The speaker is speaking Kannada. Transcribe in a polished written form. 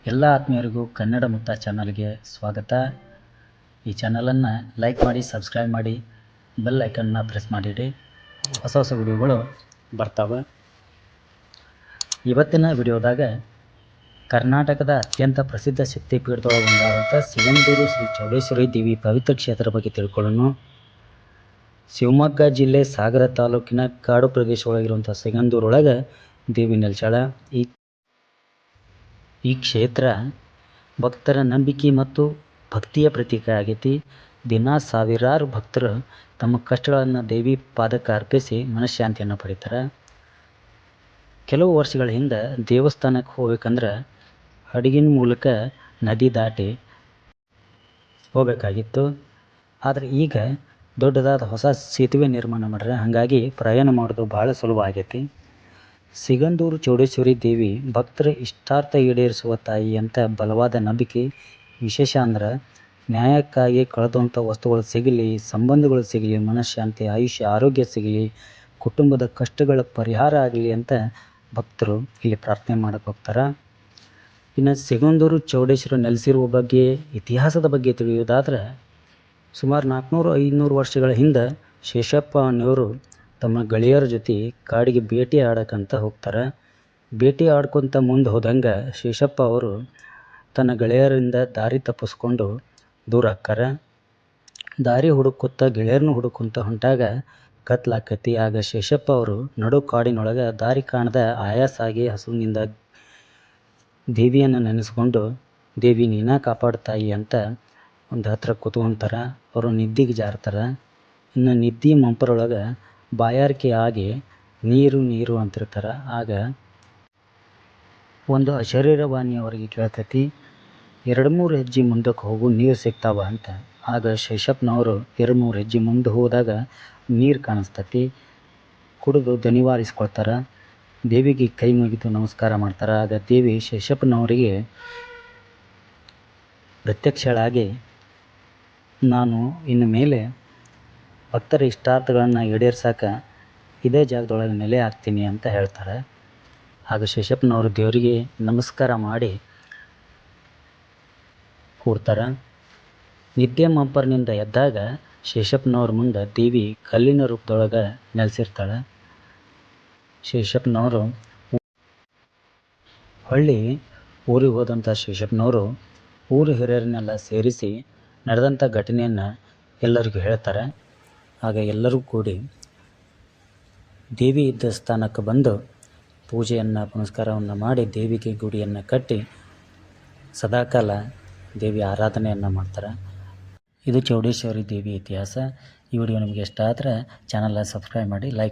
ಎಲ್ಲ ಆತ್ಮೀಯರಿಗೂ ಕನ್ನಡ ಮುತ್ತ ಚಾನಲ್ಗೆ ಸ್ವಾಗತ. ಈ ಚಾನಲನ್ನು ಲೈಕ್ ಮಾಡಿ, ಸಬ್ಸ್ಕ್ರೈಬ್ ಮಾಡಿ, ಬೆಲ್ ಐಕನ್ನ ಪ್ರೆಸ್ ಮಾಡಿಡಿ. ಹೊಸ ಹೊಸ ವಿಡಿಯೋಗಳು ಬರ್ತಾವೆ. ಇವತ್ತಿನ ವಿಡಿಯೋದಾಗ ಕರ್ನಾಟಕದ ಅತ್ಯಂತ ಪ್ರಸಿದ್ಧ ಶಕ್ತಿಪೀಠದೊಳಗೆ ಒಂದಾದಂಥ ಸಿಗಂದೂರು ಶ್ರೀ ಚೌಡೇಶ್ವರಿ ದೇವಿ ಪವಿತ್ರ ಕ್ಷೇತ್ರದ ಬಗ್ಗೆ ತಿಳ್ಕೊಳ್ಳೋಣ. ಶಿವಮೊಗ್ಗ ಜಿಲ್ಲೆ ಸಾಗರ ತಾಲೂಕಿನ ಕಾಡು ಪ್ರದೇಶ ಒಳಗಿರುವಂಥ ಸಿಗಂದೂರೊಳಗೆ ದೇವಿ ನೆಲೆಸಾಳ. ಈ ಕ್ಷೇತ್ರ ಭಕ್ತರ ನಂಬಿಕೆ ಮತ್ತು ಭಕ್ತಿಯ ಪ್ರತೀಕ ಆಗೈತಿ. ದಿನ ಸಾವಿರಾರು ಭಕ್ತರು ತಮ್ಮ ಕಷ್ಟಗಳನ್ನು ದೇವಿ ಪಾದಕ್ಕೆ ಅರ್ಪಿಸಿ ಮನಃಶಾಂತಿಯನ್ನು ಪಡಿತಾರೆ. ಕೆಲವು ವರ್ಷಗಳ ಹಿಂದೆ ದೇವಸ್ಥಾನಕ್ಕೆ ಹೋಗ್ಬೇಕಂದ್ರೆ ಹಡಗಿನ ಮೂಲಕ ನದಿ ದಾಟಿ ಹೋಗಬೇಕಾಗಿತ್ತು. ಆದರೆ ಈಗ ದೊಡ್ಡದಾದ ಹೊಸ ಸೇತುವೆ ನಿರ್ಮಾಣ ಮಾಡ್ರೆ, ಹಾಗಾಗಿ ಪ್ರಯಾಣ ಮಾಡೋದು ಭಾಳ ಸುಲಭ ಆಗೈತಿ. ಸಿಗಂದೂರು ಚೌಡೇಶ್ವರಿ ದೇವಿ ಭಕ್ತರ ಇಷ್ಟಾರ್ಥ ಈಡೇರಿಸುವ ತಾಯಿ ಅಂತ ಬಲವಾದ ನಂಬಿಕೆ. ವಿಶೇಷ ಅಂದ್ರೆ ನ್ಯಾಯಕ್ಕಾಗಿ ಕಳೆದಂಥ ವಸ್ತುಗಳು ಸಿಗಲಿ, ಸಂಬಂಧಗಳು ಸಿಗಲಿ, ಮನಃಶಾಂತಿ, ಆಯುಷ್ಯ, ಆರೋಗ್ಯ ಸಿಗಲಿ, ಕುಟುಂಬದ ಕಷ್ಟಗಳ ಪರಿಹಾರ ಆಗಲಿ ಅಂತ ಭಕ್ತರು ಇಲ್ಲಿ ಪ್ರಾರ್ಥನೆ ಮಾಡಕ್ಕೆ ಹೋಗ್ತಾರೆ. ಇನ್ನು ಸಿಗಂದೂರು ಚೌಡೇಶ್ವರಿ ನೆಲೆಸಿರುವ ಬಗ್ಗೆ, ಇತಿಹಾಸದ ಬಗ್ಗೆ ತಿಳಿಯೋದಾದ್ರೆ, ಸುಮಾರು 400-500 ವರ್ಷಗಳ ಹಿಂದೆ ಶೇಷಪ್ಪ ಅನ್ನೋರು ತಮ್ಮ ಗೆಳೆಯರ ಜೊತೆ ಕಾಡಿಗೆ ಬೇಟೆ ಆಡಕ್ಕಂತ ಹೋಗ್ತಾರೆ. ಬೇಟೆ ಆಡ್ಕೊತ ಮುಂದೆ ಹೋದಂಗೆ ಶೇಷಪ್ಪ ಅವರು ತನ್ನ ಗೆಳೆಯರಿಂದ ದಾರಿ ತಪ್ಪಿಸ್ಕೊಂಡು ದೂರ ಆಕ್ಕಾರ. ದಾರಿ ಹುಡುಕುತ್ತಾ ಗೆಳೆಯರನ್ನು ಹುಡುಕೊಂತ ಹೊಂಟಾಗ ಕತ್ಲಾಕತಿ. ಆಗ ಶೇಷಪ್ಪ ಅವರು ನಡು ಕಾಡಿನೊಳಗೆ ದಾರಿ ಕಾಣದ ಆಯಾಸ ಆಗಿ ಹಸುವಿನಿಂದ ದೇವಿಯನ್ನು ನೆನೆಸ್ಕೊಂಡು, ದೇವಿ ನೀನಾ ಕಾಪಾಡ್ತಾಯಿ ಅಂತ ಒಂದು ಹತ್ರ ಕೂತ್ಕೊಂತಾರೆ. ಅವರು ನಿದ್ದಿಗೆ ಜಾರ್ತಾರೆ. ಇನ್ನು ನಿದ್ದೆ ಮಂಪರೊಳಗೆ ಬಾಯಾರಿಕೆ ಆಗಿ ನೀರು ನೀರು ಅಂತಿರ್ತಾರೆ. ಆಗ ಒಂದು ಅಶರೀರವಾಣಿ ಅವರಿಗೆ ಕೇಳ್ತೈತಿ, 2-3 ಹೆಜ್ಜೆ ಮುಂದಕ್ಕೆ ಹೋಗು, ನೀರು ಸಿಗ್ತಾವ ಅಂತ. ಆಗ ಶೇಷಪ್ಪನವರು 2-3 ಹೆಜ್ಜೆ ಮುಂದೆ ಹೋದಾಗ ನೀರು ಕಾಣಿಸ್ತತಿ. ಕುಡಿದು ದಣಿವಾರಿಸ್ಕೊಳ್ತಾರೆ. ದೇವಿಗೆ ಕೈ ಮುಗಿದು ನಮಸ್ಕಾರ ಮಾಡ್ತಾರೆ. ಆಗ ದೇವಿ ಶೇಷಪ್ಪನವರಿಗೆ ಪ್ರತ್ಯಕ್ಷಳಾಗಿ, ನಾನು ಇನ್ನು ಮೇಲೆ ಭಕ್ತರ ಇಷ್ಟಾರ್ಥಗಳನ್ನು ಈಡೇರ್ಸಕ್ಕೆ ಇದೇ ಜಾಗದೊಳಗೆ ನೆಲೆ ಆಗ್ತೀನಿ ಅಂತ ಹೇಳ್ತಾರೆ. ಆಗ ಶೇಷಪ್ಪನವರು ದೇವರಿಗೆ ನಮಸ್ಕಾರ ಮಾಡಿ ಕೂಡ್ತಾರೆ. ನಿದ್ದೆ ಮಂಪರ್ನಿಂದ ಎದ್ದಾಗ ಶೇಷಪ್ಪನವ್ರ ಮುಂದೆ ದೇವಿ ಕಲ್ಲಿನ ರೂಪದೊಳಗೆ ನೆಲೆಸಿರ್ತಾಳೆ. ಶೇಷಪ್ಪನವರು ಹೊಳ್ಳಿ ಊರಿಗೆ ಹೋದಂಥ ಶೇಷಪ್ಪನವರು ಊರು ಹಿರಿಯರನ್ನೆಲ್ಲ ಸೇರಿಸಿ ನಡೆದಂಥ ಘಟನೆಯನ್ನು ಎಲ್ಲರಿಗೂ ಹೇಳ್ತಾರೆ. ಆಗ ಎಲ್ಲರೂ ಕೂಡಿ ದೇವಿ ಇದ್ದ ಸ್ಥಾನಕ್ಕೆ ಬಂದು ಪೂಜೆಯನ್ನು ಪುನಸ್ಕಾರವನ್ನು ಮಾಡಿ ದೇವಿಗೆ ಗುಡಿಯನ್ನು ಕಟ್ಟಿ ಸದಾಕಾಲ ದೇವಿ ಆರಾಧನೆಯನ್ನು ಮಾಡ್ತಾರೆ. ಇದು ಚೌಡೇಶ್ವರಿ ದೇವಿ ಇತಿಹಾಸ. ಈ ವಿಡಿಯೋ ನಿಮಗೆ ಇಷ್ಟ ಆದರೆ ಚಾನಲ್ನ ಸಬ್ಸ್ಕ್ರೈಬ್ ಮಾಡಿ, ಲೈಕ್